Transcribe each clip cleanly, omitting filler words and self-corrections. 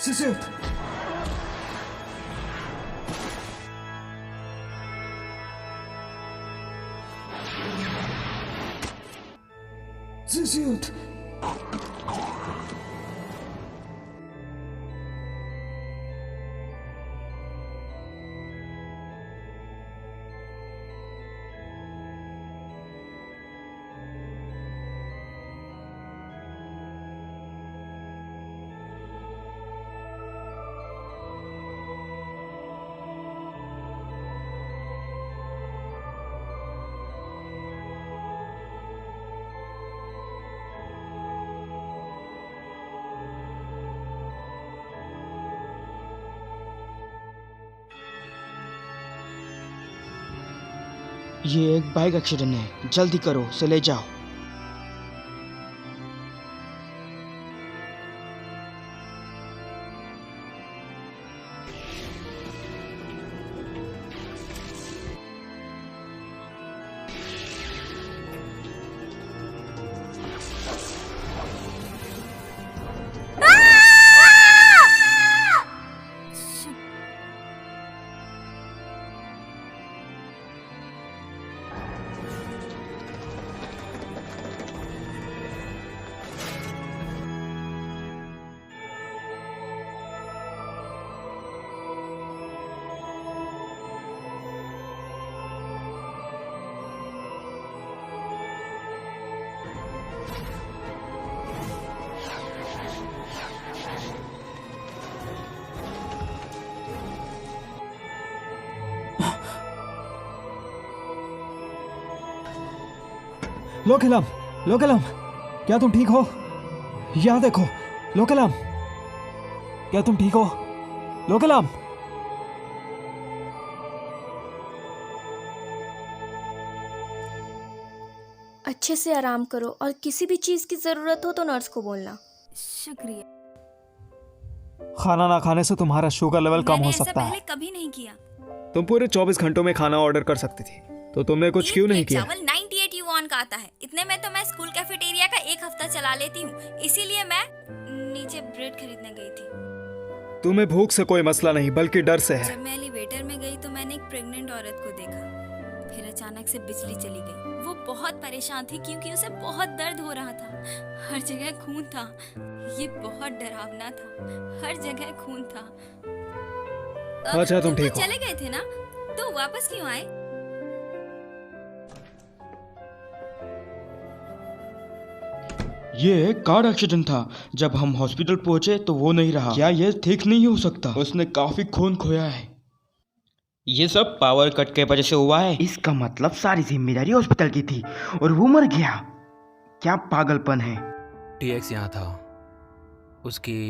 Zizut! Zizut! ये एक bike accident है, जल्दी करो, उसे ले जाओ। लोकेलम, लोकेलम, क्या तुम ठीक हो? यहाँ देखो, लोकेलम, क्या तुम ठीक हो? लोकेलम, अच्छे से आराम करो और किसी भी चीज की जरूरत हो तो नर्स को बोलना। शुक्रिया। खाना ना खाने से तुम्हारा शुगर लेवल कम हो सकता है। पहले कभी नहीं किया। तुम पूरे 24 घंटों में खाना ऑर्डर कर सकती थी, तो तुमने कुछ क्यों नहीं किया? चावल 98 युआन का आता है। इतने में तो मैं स्कूल कैफेटेरिया का एक हफ्ता चला लेती हूँ, इसीलिए मैं नीचे ब्रेड खरीदने गई थी। तुम्हें भूख से कोई मसला नहीं, बल्कि डर से है। जब मैं एलिवेटर में गई तो मैंने एक प्रेग्नेंट औरत को देखा। फिर अचानक से बिजली चली गई। वो बहुत परेशान थी क्योंकि उसे बहुत दर्द हो रहा था। हर जगह खून था। ये बहुत डरावना था। हर जगह खून था। अच्छा, तुम ठीक हो? चले गए थे ना, तो वापस क्यों आए? ये एक कार एक्सीडेंट था। जब हम हॉस्पिटल पहुंचे तो वो नहीं रहा। क्या ये ठीक नहीं हो सकता? उसने काफी खून खोया है। ये सब पावर कट के वजह से हुआ है। इसका मतलब सारी जिम्मेदारी हॉस्पिटल की थी और वो मर गया। क्या पागलपन है। टीएक्स यहाँ था, उसकी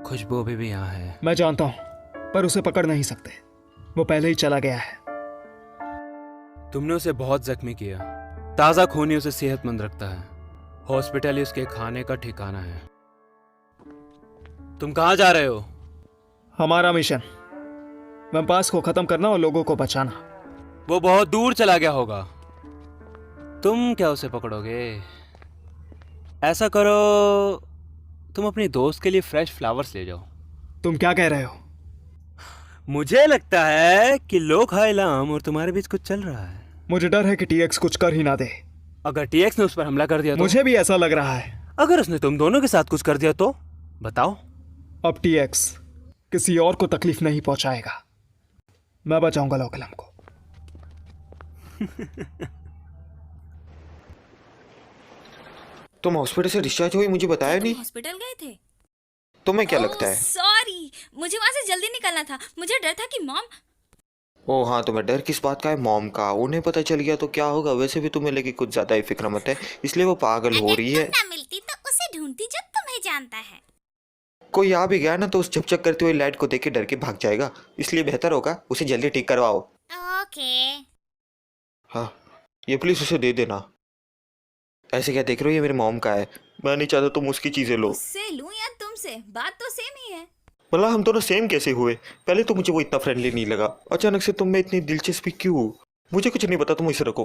खुशबू अभी भी यहाँ है। मैं जानता हूँ, पर उसे पकड़ नहीं सकते। वो पहले ही चला गया है। तुमने उसे बहुत जख्मी किया। ताज़ा खून ही उसे सेहतमंद रखता है। हॉस्पिटल ही उसके खाने का ठिकाना है। तुम कहाँ जा रहे हो? हमारा मिशन वैम्पायर्स को खत्म करना और लोगों को बचाना। वो बहुत दूर चला गया होगा। तुम क्या उसे पकड़ोगे? ऐसा करो, तुम अपनी दोस्त के लिए फ्रेश फ्लावर्स ले जाओ। तुम क्या कह रहे हो? मुझे लगता है कि लोग हाइलाम और तुम्हारे बीच कुछ चल रहा है। मुझे डर है कि टीएक्स कुछ कर ही ना दे। अगर टीएक्स ने उस पर हमला कर दिया तो? मुझे भी ऐसा लग रहा है। अगर उसने तुम दोनों के साथ कुछ कर दिया तो? बताओ। अब टीएक्स किसी और को तकलीफ नहीं पहुंचाएगा। मैं बचाऊंगा लोकेलम को। तुम हॉस्पिटल से डिस्चार्ज हुई, मुझे बताया नहीं? हॉस्पिटल गए थे? तुम्हें क्या लगता है? सॉरी, मुझे वहां से जल्दी निकलना था। मुझे डर था कि मॉम। ओह हाँ, तुम्हें डर किस बात का है? मॉम का। उन्हें पता चल गया तो क्या होगा? वैसे भी तुम्हें लेके कुछ ज्यादा ही फिक्र मत है, इसलिए वो पागल हो रही है। ना मिलती तो उसे ढूंढती जो तुम्हें जानता है। कोई आ भी गया ना तो उस झपझप करते हुए लाइट को देख के डर के भाग जाएगा, इसलिए बेहतर होगा उसे जल्दी ठीक करवाओ। ओके। हाँ, ये प्लीज उसे दे देना। ऐसे क्या देख रहे हो? ये मेरे मॉम का है। मैं नहीं चाहता तुम उसकी चीजें लो। उससे लूं या तुमसे? बात तो सेम ही है। मतलब हम दोनों सेम कैसे हुए? पहले तो मुझे वो इतना फ्रेंडली नहीं लगा, अचानक से तुम में इतनी दिलचस्पी क्यों? मुझे कुछ नहीं पता, तुम इसे रखो।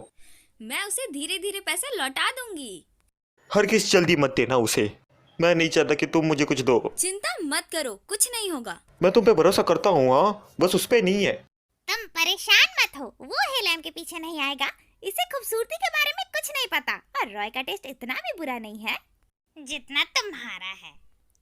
मैं उसे धीरे धीरे पैसे लौटा दूंगी। हरगिज़ जल्दी मत देना उसे। मैं नहीं चाहता कि तुम मुझे कुछ दो। चिंता मत करो, कुछ नहीं होगा। मैं तुम पे भरोसा करता हूँ, हाँ, बस उस पे नहीं है। तुम परेशान मत हो, वो हेलेम के पीछे नहीं आएगा। इसे खूबसूरती के बारे में कुछ नहीं पता और रॉय का टेस्ट इतना भी बुरा नहीं है जितना तुम्हारा है।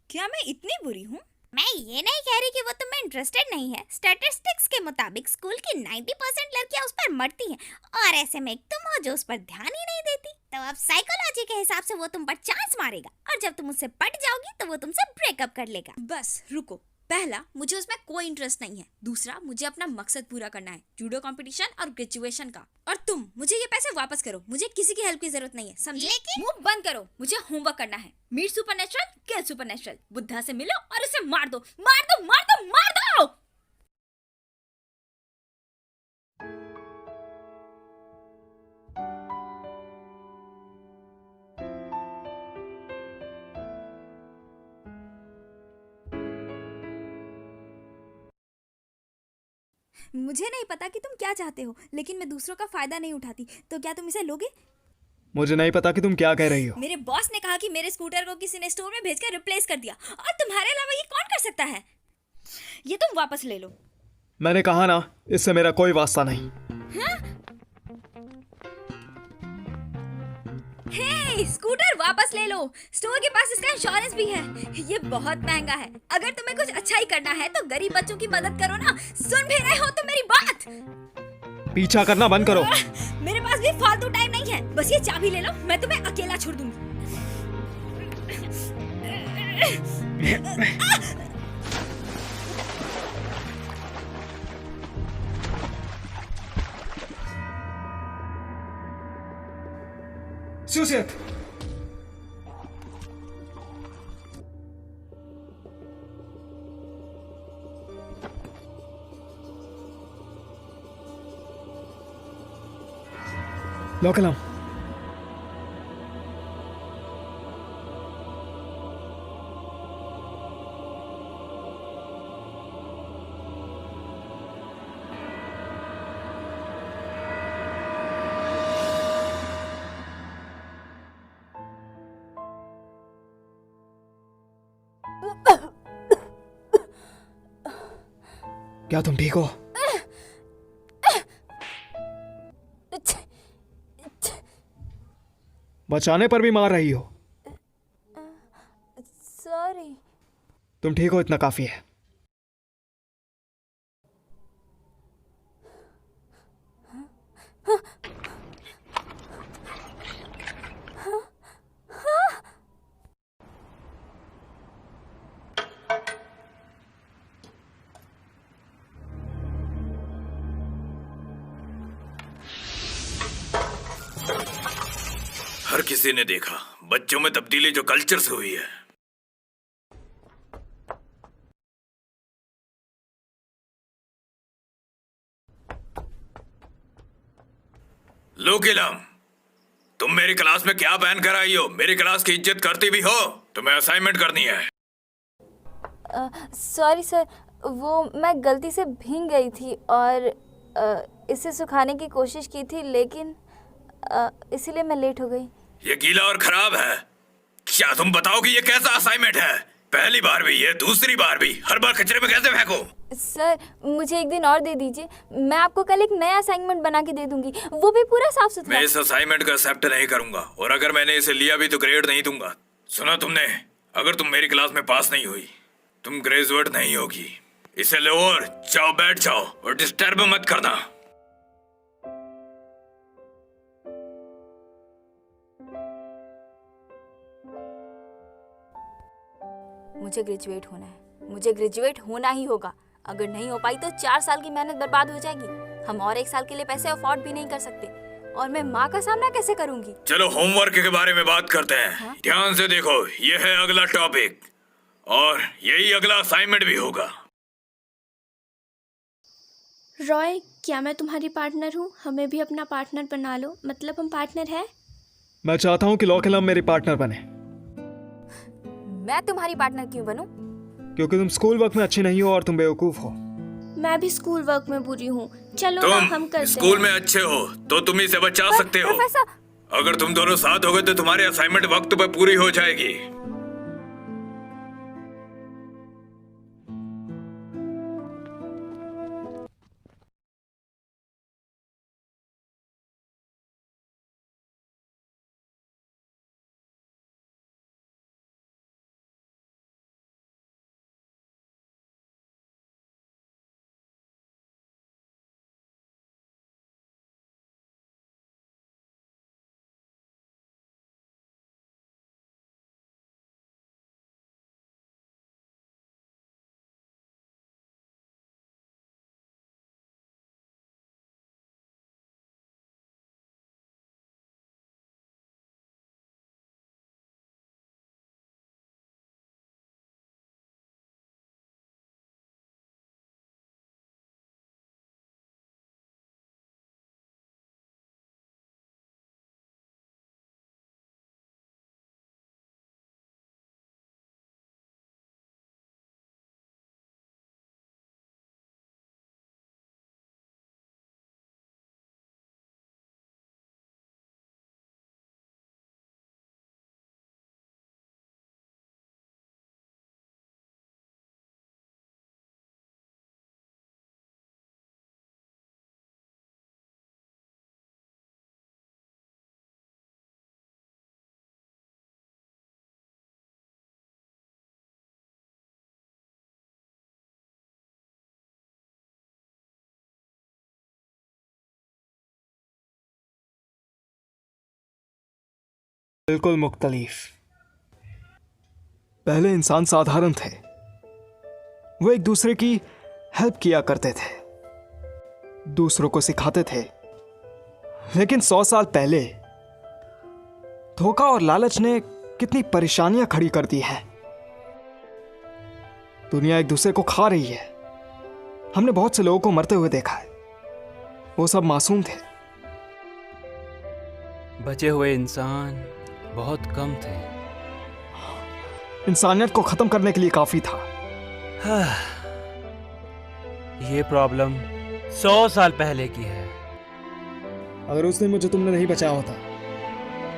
क्या मैं इतनी बुरी हूँ? मैं ये नहीं कह रही कि वो तुम्हें इंटरेस्टेड नहीं है। स्टैटिस्टिक्स के मुताबिक स्कूल की 90% लड़कियां उस पर मरती हैं और ऐसे में एक तुम हो जो उस पर ध्यान ही नहीं देती। तो अब साइकोलॉजी के हिसाब से वो तुम पर चांस मारेगा और जब तुम उससे पट जाओगी तो वो तुमसे ब्रेकअप कर लेगा। बस रुको, पहला, मुझे उसमें कोई इंटरेस्ट नहीं है। दूसरा, मुझे अपना मकसद पूरा करना है, जूडो कंपटीशन और ग्रेजुएशन का। और तुम मुझे ये पैसे वापस करो, मुझे किसी की हेल्प की जरूरत नहीं है, समझे? मुंह बंद करो, मुझे होमवर्क करना है। मीट सुपरनेचुरल, किल सुपरनेचुरल। बुद्धा से मिलो और उसे मार दो, मार दो, मार दो, मार दो। मुझे नहीं पता कि तुम क्या चाहते हो, लेकिन मैं दूसरों का फायदा नहीं उठाती। तो क्या तुम इसे लोगे? मुझे नहीं पता कि तुम क्या कह रही हो। मेरे बॉस ने कहा कि मेरे स्कूटर को किसी ने स्टोर में भेजकर रिप्लेस कर दिया, और तुम्हारे अलावा ये कौन कर सकता है? ये तुम वापस ले लो। मैंने कहा ना, इससे मेरा कोई वास्ता नहीं। हे, स्कूटर वापस ले लो। स्टोर के पास इसका इंश्योरेंस भी है। ये बहुत महंगा है। अगर तुम्हें कुछ अच्छा ही करना है तो गरीब बच्चों की मदद करो ना। सुन भी रहे हो तुम मेरी बात? पीछा करना बंद करो। मेरे पास भी फालतू टाइम नहीं है। बस ये चाबी ले लो, मैं तुम्हें अकेला छोड़ दूंगी। सुसियत, लो कलम। क्या तुम ठीक हो? बचाने पर भी मार रही हो। सॉरी। तुम ठीक हो, इतना काफी है। हर किसी ने देखा बच्चों में तब्दीली जो कल्चर से हुई है। लो किलम, तुम मेरी क्लास में क्या पहन कर आई हो? मेरी क्लास की इज्जत करती भी हो? तुम्हें असाइनमेंट करनी है। सॉरी सर, वो मैं गलती से भीग गई थी और इसे सुखाने की कोशिश की थी, लेकिन इसीलिए मैं लेट हो गई। ये गीला और खराब है। क्या तुम बताओ कि ये कैसा असाइनमेंट है? पहली बार भी ये, दूसरी बार भी, हर बार कचरे में कैसे फेंको? सर, मुझे एक दिन और दे दीजिए, मैं आपको कल एक नया असाइनमेंट बना के दे दूंगी, वो भी पूरा साफ सुथरा। मैं इस असाइनमेंट का एक्सेप्ट नहीं करूंगा, और अगर मैंने इसे लिया भी तो ग्रेड नहीं दूंगा। सुना तुमने? अगर तुम मेरी क्लास में पास नहीं हुई, तुम ग्रेजुएट नहीं होगी। इसे लो और जाओ, बैठ जाओ और डिस्टर्ब मत करना। मुझे ग्रेजुएट होना है, मुझे ग्रेजुएट होना ही होगा। अगर नहीं हो पाई तो 4 साल की मेहनत बर्बाद हो जाएगी। हम और 1 साल के लिए पैसे अफोर्ड भी नहीं कर सकते, और मैं माँ का सामना कैसे करूंगी? चलो होमवर्क के बारे में बात करते हैं। ध्यान से देखो, ये है अगला टॉपिक और यही अगला असाइनमेंट भी होगा। रॉय, क्या मैं तुम्हारी पार्टनर हूँ? हमें भी अपना पार्टनर बना लो, मतलब हम पार्टनर हैं। मैं चाहता हूँ कि लॉकलम मेरी पार्टनर बने। मैं तुम्हारी पार्टनर क्यों बनूं? क्योंकि तुम स्कूल वर्क में अच्छी नहीं हो और तुम बेवकूफ हो। मैं भी स्कूल वर्क में बुरी हूँ। चलो ना, हम तुम करते स्कूल हैं। में अच्छे हो तो तुम ही से बचा सकते हो। प्रोफेसर, अगर तुम दोनों साथ हो गए तो तुम्हारी असाइनमेंट वक्त पर पूरी हो जाएगी। बिल्कुल मुख्तलिफ। पहले इंसान साधारण थे, वो एक दूसरे की हेल्प किया करते थे, दूसरों को सिखाते थे। लेकिन 100 साल पहले धोखा और लालच ने कितनी परेशानियां खड़ी कर दी हैं। दुनिया एक दूसरे को खा रही है। हमने बहुत से लोगों को मरते हुए देखा है, वो सब मासूम थे। बचे हुए इंसान बहुत कम थे। इंसानियत को खत्म करने के लिए काफी था। ये प्रॉब्लम 100 साल पहले की है। अगर उस दिन मुझे तुमने नहीं बचाया होता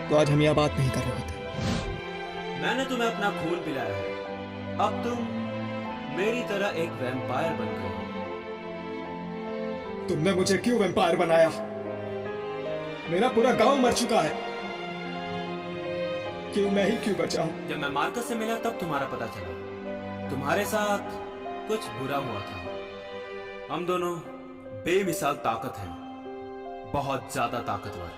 तो आज हम यह बात नहीं कर रहे होते। मैंने तुम्हें अपना खून पिलाया है, अब तुम मेरी तरह एक वैम्पायर बन गए हो। तुमने मुझे क्यों वैम्पायर बनाया? मेरा पूरा गांव मर चुका है, क्यों मैं ही क्यों बचा हूं? जब मैं मार्कस से मिला तब तुम्हारा पता चला तुम्हारे साथ कुछ बुरा हुआ था। हम दोनों बेमिसाल ताकत हैं, बहुत ज्यादा ताकतवर।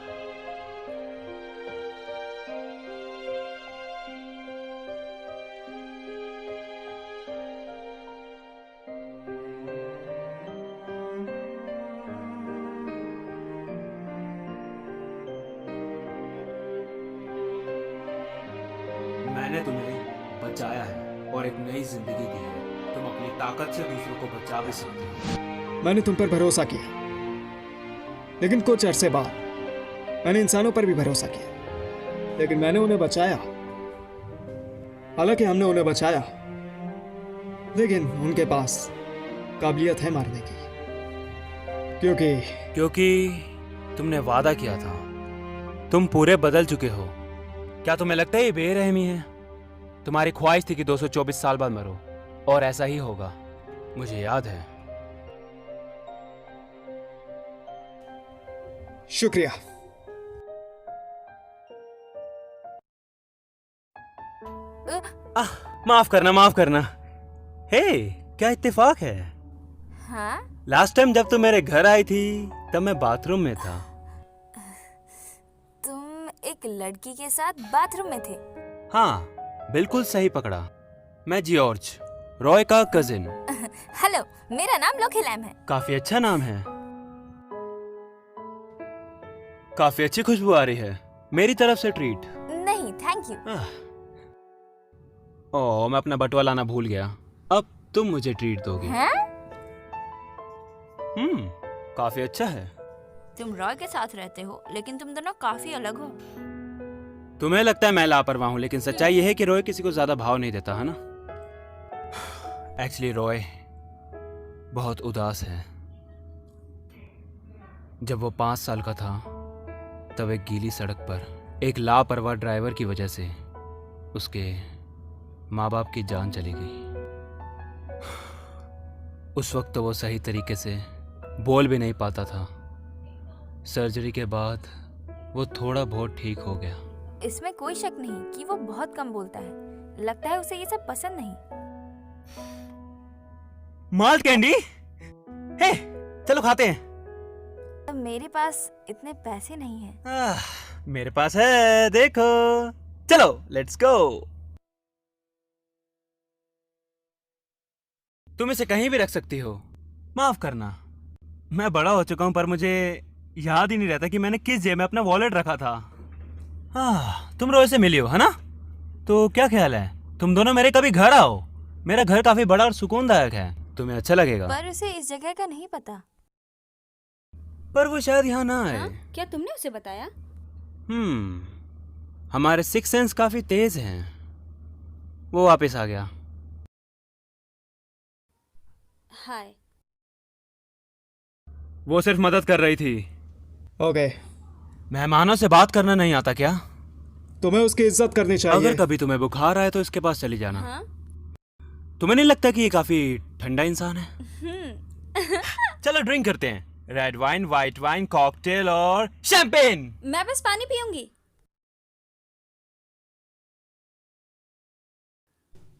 मैंने तुम्हें बचाया है और एक नई जिंदगी दी है। तुम अपनी ताकत से दूसरों को बचा भी सकते हो। मैंने तुम पर भरोसा किया, लेकिन कुछ अरसे बाद मैंने इंसानों पर भी भरोसा किया, लेकिन मैंने उन्हें बचाया। हालांकि हमने उन्हें बचाया, लेकिन उनके पास काबिलियत है मारने की, क्योंकि तुमने वादा किया था। तुम पूरे बदल चुके हो। क्या तुम्हें लगता है ये बेरहमी है? तुम्हारी ख्वाहिश थी कि 224 साल बाद मरो, और ऐसा ही होगा। मुझे याद है। शुक्रिया। माफ करना, माफ करना। हे, क्या इत्तेफाक है। हाँ? लास्ट टाइम जब तुम मेरे घर आई थी तब मैं बाथरूम में था। तुम एक लड़की के साथ बाथरूम में थे? हाँ, बिल्कुल सही पकड़ा। मैं जॉर्ज, रॉय का कजिन। हेलो, मेरा नाम लोकेलैम है। काफी अच्छा नाम है। काफी अच्छी खुशबू आ रही है। मेरी तरफ से ट्रीट। नहीं, थैंक यू। ओह, मैं अपना बटुआ लाना भूल गया। अब तुम मुझे ट्रीट दोगे। हैं? काफी अच्छा है। तुम रॉय के साथ रहते हो, लेकिन तुम दोनों काफी अलग हो। तुम्हें लगता है मैं लापरवाह हूं, लेकिन सच्चाई यह है कि रॉय किसी को ज्यादा भाव नहीं देता, है ना? एक्चुअली रॉय बहुत उदास है। जब वो 5 साल का था तब एक गीली सड़क पर एक लापरवाह ड्राइवर की वजह से उसके माँ बाप की जान चली गई। उस वक्त तो वो सही तरीके से बोल भी नहीं पाता था। सर्जरी के बाद वो थोड़ा बहुत ठीक हो गया। इसमें कोई शक नहीं कि वो बहुत कम बोलता है। लगता है उसे ये सब पसंद नहीं। माल्ट कैंडी, हे चलो खाते हैं। अब मेरे पास इतने पैसे नहीं हैं। मेरे पास है, देखो। चलो लेट्स गो। तुम इसे कहीं भी रख सकती हो। माफ करना, मैं बड़ा हो चुका हूं, पर मुझे याद ही नहीं रहता कि मैंने किस जेब में अपना वॉलेट रखा था। तुम रोज से मिली हो, है ना? तो क्या ख्याल है तुम दोनों मेरे कभी घर आओ। मेरा घर काफी बड़ा और सुकूनदायक है, तुम्हें अच्छा लगेगा। पर उसे इस जगह का नहीं पता। पर वो शायद यहाँ ना आए। हाँ? क्या तुमने उसे बताया? हमारे सिक्स सेंस काफी तेज हैं। वो वापस आ गया। हाय। वो सिर्फ मदद कर रही थी। ओके, मेहमानों से बात करना नहीं आता क्या? तुम्हें उसकी इज्जत करनी चाहिए। अगर कभी तुम्हें बुखार आए तो इसके पास चली जाना। हाँ? तुम्हें नहीं लगता कि ये काफी ठंडा इंसान है? चलो ड्रिंक करते हैं। Red wine, white wine, cocktail और शैंपेन। मैं बस पानी पीऊंगी।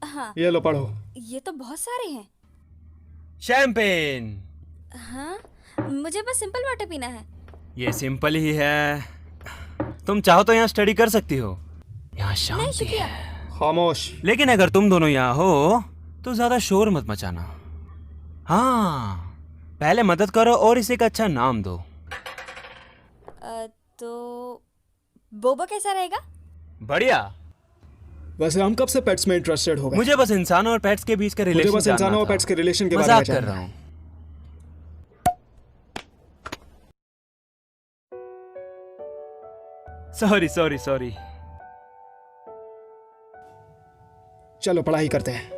हाँ, ये लो पढ़ो। ये तो बहुत सारे हैं। शैंपेन। हाँ, मुझे बस सिंपल वाटर पीना है। ये सिंपल ही है। तुम चाहो तो यहाँ स्टडी कर सकती हो। यहाँ नहीं शांति शुक्रिया। है। खामोश। लेकिन अगर तुम दोनों यहाँ हो तो ज्यादा शोर मत मचाना। हाँ, पहले मदद करो और इसे एक अच्छा नाम दो। तो बोबो कैसा रहेगा? बढ़िया। वैसे हम कब से पेट्स में इंटरेस्टेड हो गए? मुझे बस इंसानों और पेट्स के बीच का रिलेशन मुझे बस इंसानों और पेट्स के रिलेशन के बारे में मजाक कर जानना रहा है। हूँ। Sorry sorry sorry. चलो पढ़ाई करते हैं।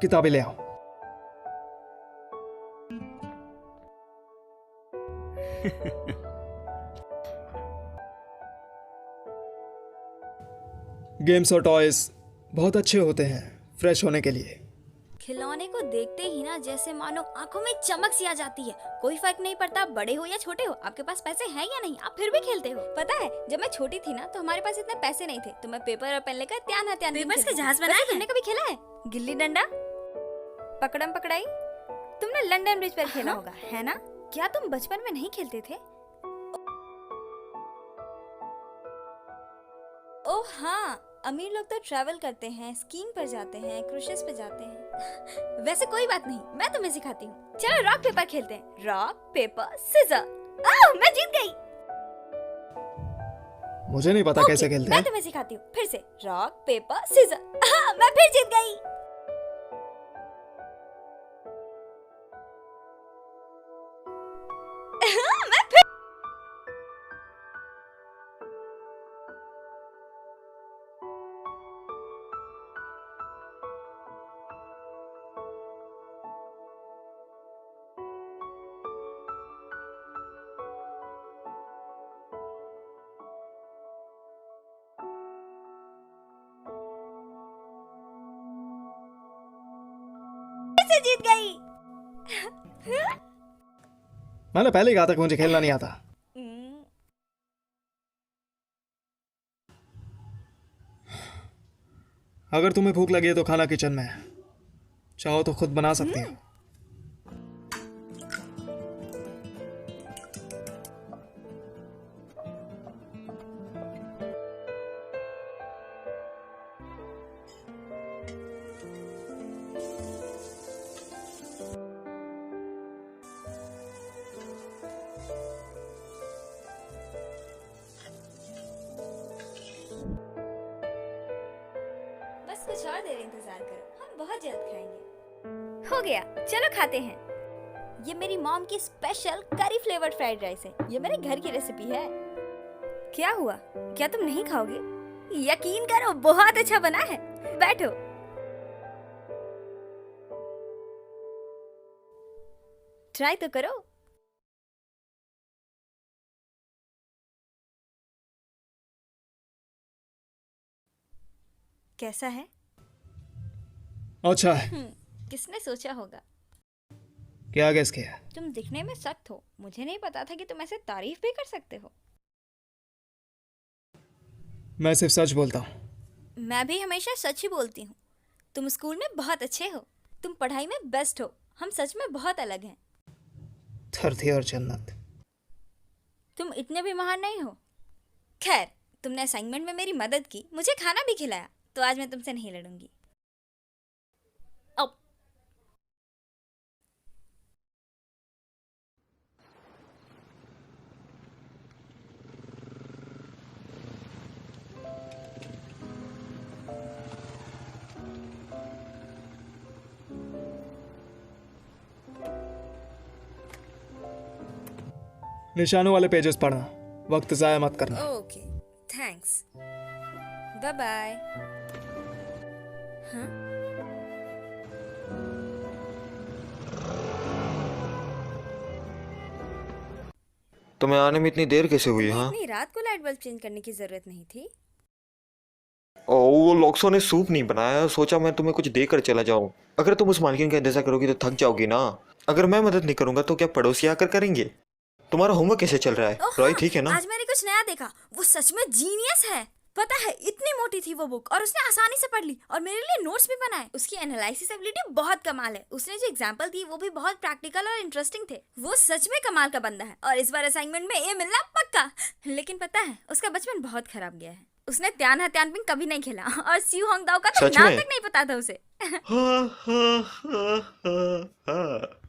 किताबें ले आओ। गेम्स और टॉयज बहुत अच्छे होते हैं फ्रेश होने के लिए। खिलौने को देखते ही ना जैसे मानो आंखों में चमक सी आ जाती है। कोई फर्क नहीं पड़ता बड़े हो या छोटे हो, आपके पास पैसे हैं या नहीं, आप फिर भी खेलते हो। पता है जब मैं छोटी थी ना तो हमारे पास इतने पैसे नहीं थे, तो मैं पेपर और पेन लेकर त्यान पेपर्स के जहाज बनाए। तुमने कभी खेला है गिल्ली डंडा, पकड़म पकड़ाई? तुमने लंदन ब्रिज पर खेला होगा, है ना? क्या तुम बचपन में नहीं खेलते थे? ओह हाँ, अमीर लोग तो ट्रैवल करते हैं, स्कीइंग पर जाते हैं, क्रूजेस पे जाते हैं। वैसे कोई बात नहीं, मैं तुम्हें सिखाती हूँ। चलो रॉक पेपर खेलते हैं। Rock paper scissor. मैं जीत गई। मुझे नहीं पता कैसे खेलते मैं हैं। तुम्हें सिखाती हूँ। फिर से रॉक पेपर सीजर। मैं फिर जीत गई। मैं फिर से जीत गई। मैंने पहले ही कहा था कि मुझे खेलना नहीं आता। अगर तुम्हें भूख लगी है तो खाना किचन में है, चाहो तो खुद बना सकती हो। बस कुछ और देर इंतजार करो, हम बहुत जल्द खाएंगे। हो गया, चलो खाते हैं। ये मेरी मॉम की स्पेशल करी फ्लेवर्ड फ्राइड राइस है। ये मेरे घर की रेसिपी है। क्या हुआ, क्या तुम नहीं खाओगे? यकीन करो बहुत अच्छा बना है। बैठो। ट्राई तो करो। कैसा है? अच्छा है। किसने सोचा होगा? क्या गेस किया? तुम दिखने में सख्त हो, मुझे नहीं पता था कि तुम ऐसे तारीफ भी कर सकते हो। मैं सिर्फ सच बोलता हूँ। मैं भी हमेशा सच ही बोलती हूँ। तुम स्कूल में बहुत अच्छे हो, तुम पढ़ाई में बेस्ट हो, हम सच में बहुत अलग हैं। धरती और जन्नत। तुम इतने भी महान नहीं हो। खैर, तुमने असाइनमेंट में मेरी मदद की, मुझे खाना भी खिलाया, तो आज मैं तुमसे नहीं लड़ूंगी। अब निशानों वाले पेजेस पढ़ना, वक्त जाया मत करना। Okay, thanks, bye bye. हाँ, तुम्हें आने में इतनी देर कैसे हुई? हाँ, इतनी रात को लाइट बल्ब चेंज करने की जरूरत नहीं थी। ओ वो लोक्सो ने सूप नहीं बनाया, सोचा मैं तुम्हें कुछ देकर चला जाऊं। अगर तुम उस मालकिन का इंतजार करोगी तो थक जाओगी ना। अगर मैं मदद नहीं करूंगा तो क्या पड़ोसी आकर करेंगे? तुम्हारा होमवर्क कैसे चल रहा है? ओह रॉय हाँ, ठीक है ना? आज मैंने कुछ नया देखा, वो सच में जीनियस है। पता है, इतनी मोटी थी वो बुक और उसने आसानी से पढ़ ली और मेरे लिए नोट्स भी बनाए। उसकी एनालिसिस एबिलिटी बहुत कमाल है। उसने जो एग्जांपल दी वो भी बहुत प्रैक्टिकल और इंटरेस्टिंग थे। वो सच में कमाल का बंदा है और इस बार असाइनमेंट में ए मिलना पक्का। लेकिन पता है, उसका बचपन बहुत खराब गया है। उसने त्यान हत्यानपिंग कभी नहीं खेला और स्यू होंग दाओ का तो सच नाम में? तक नहीं पता था उसे। हाँ, हाँ, हाँ, हाँ, हाँ।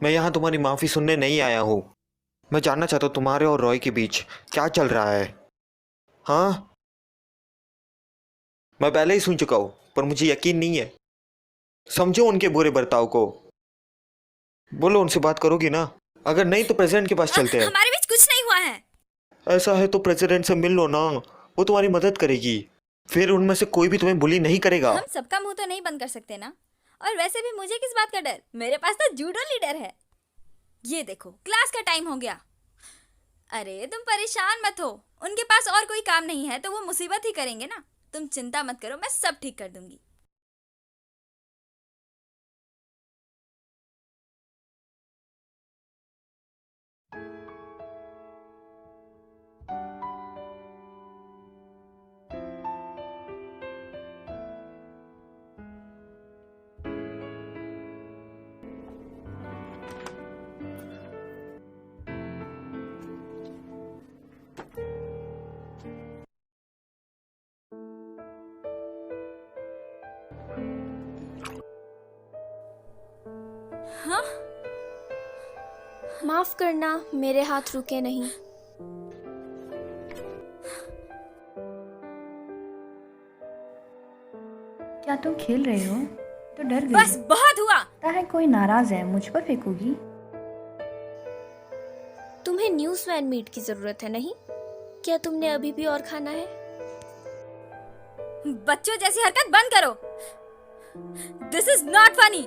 मैं यहाँ तुम्हारी माफी सुनने नहीं आया हूँ। मैं जानना चाहता हूँ तुम्हारे और रॉय के बीच क्या चल रहा है। हाँ, मैं पहले ही सुन चुका हूँ पर मुझे यकीन नहीं है। समझो उनके बुरे बर्ताव को। बोलो, उनसे बात करोगी ना? अगर नहीं तो प्रेसिडेंट के पास चलते हैं। हमारे बीच कुछ नहीं हुआ है। ऐसा है तो प्रेसिडेंट से मिल लो ना, वो तुम्हारी मदद करेगी। फिर उनमें से कोई भी तुम्हें बुली नहीं करेगा। हम सबका मुंह तो नहीं बंद कर सकते ना। और वैसे भी मुझे किस बात का डर, मेरे पास तो जूडो लीडर है। ये देखो, क्लास का टाइम हो गया। अरे तुम परेशान मत हो, उनके पास और कोई काम नहीं है तो वो मुसीबत ही करेंगे ना। तुम चिंता मत करो, मैं सब ठीक कर दूंगी। हाँ? माफ करना, मेरे हाथ रुके नहीं। क्या तुम खेल रहे हो? तो डर गई। बस बहुत हुआ। लगता है कोई नाराज है, मुझ पर फेंकोगी। तुम्हें न्यूज़मैन मीट की जरूरत है नहीं? क्या तुमने अभी भी और खाना है? बच्चों जैसी हरकत बंद करो। This is not funny.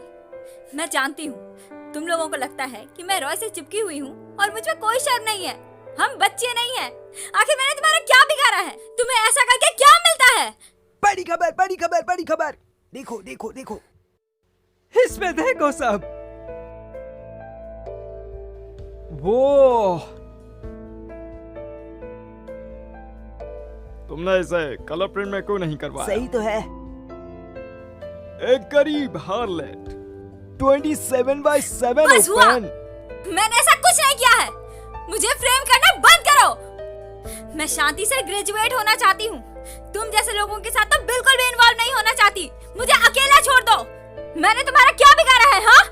मैं जानती हूँ तुम लोगों को लगता है कि मैं रॉय से चिपकी हुई हूँ और मुझ में कोई शर्म नहीं है। हम बच्चे नहीं हैं। आखिर मैंने तुम्हारा क्या बिगाड़ा है? तुम्हें ऐसा करके क्या मिलता है? बड़ी खबर, बड़ी खबर, बड़ी खबर। देखो देखो देखो, इसमें देखो सब। वो तुमने इसे कलर प्रिंट में क्यों नहीं करवाया? सही तो है। एक गरीब हार्लेट 27x7 बस हुआ। ओपन। मैंने ऐसा कुछ नहीं किया है। मुझे फ्रेम करना बंद करो। मैं शांति से ग्रेजुएट होना चाहती हूँ। तुम जैसे लोगों के साथ तो बिल्कुल भी इन्वॉल्व नहीं होना चाहती। मुझे अकेला छोड़ दो। मैंने तुम्हारा क्या बिगाड़ा है? हाँ,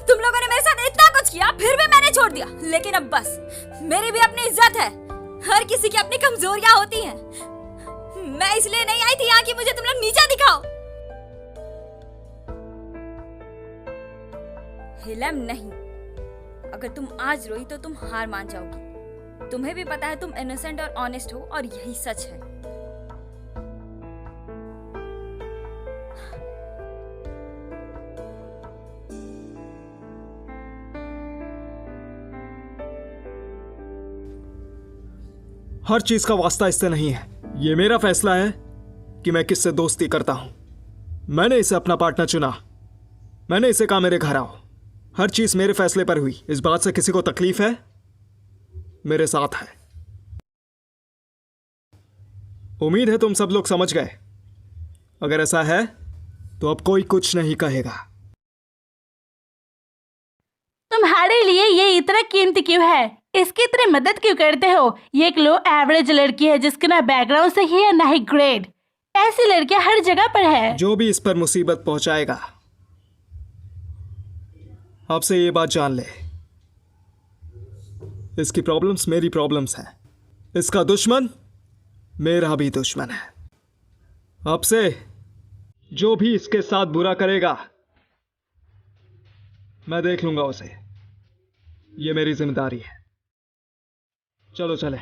तुम लोगों ने मेरे साथ इतना कुछ किया, फिर भी मैंने छोड़ दिया। लेकिन अब बस, मेरी भी अपनी इज्जत है। हर किसी की अपनी कमजोरियां होती हैं। मैं इसलिए नहीं आई थी यहाँ कि मुझे तुम लोग नीचा दिखाओ। हिलम नहीं। अगर तुम आज रोई तो तुम हार मान जाओगी। तुम्हें भी पता है तुम इनोसेंट और ऑनेस्ट हो, और यही सच है। हर चीज का वास्ता इससे नहीं है। ये मेरा फैसला है कि मैं किससे दोस्ती करता हूं। मैंने इसे अपना पार्टनर चुना। मैंने इसे कहा मेरे घर आओ। हर चीज मेरे फैसले पर हुई। इस बात से किसी को तकलीफ है? मेरे साथ है। उम्मीद है तुम सब लोग समझ गए। अगर ऐसा है तो अब कोई कुछ नहीं कहेगा। तुम्हारे लिए ये इतना कीमती क्यों है? इसकी इतनी मदद क्यों करते हो? ये एक लो एवरेज लड़की है जिसके ना बैकग्राउंड सही है ना ही ग्रेड। ऐसी लड़कियां हर जगह पर है। जो भी इस पर मुसीबत पहुंचाएगा, आपसे ये बात जान ले, इसकी प्रॉब्लम्स मेरी प्रॉब्लम्स हैं। इसका दुश्मन मेरा भी दुश्मन है। आपसे जो भी इसके साथ बुरा करेगा, मैं देख लूंगा उसे। ये मेरी जिम्मेदारी है। चलो चले।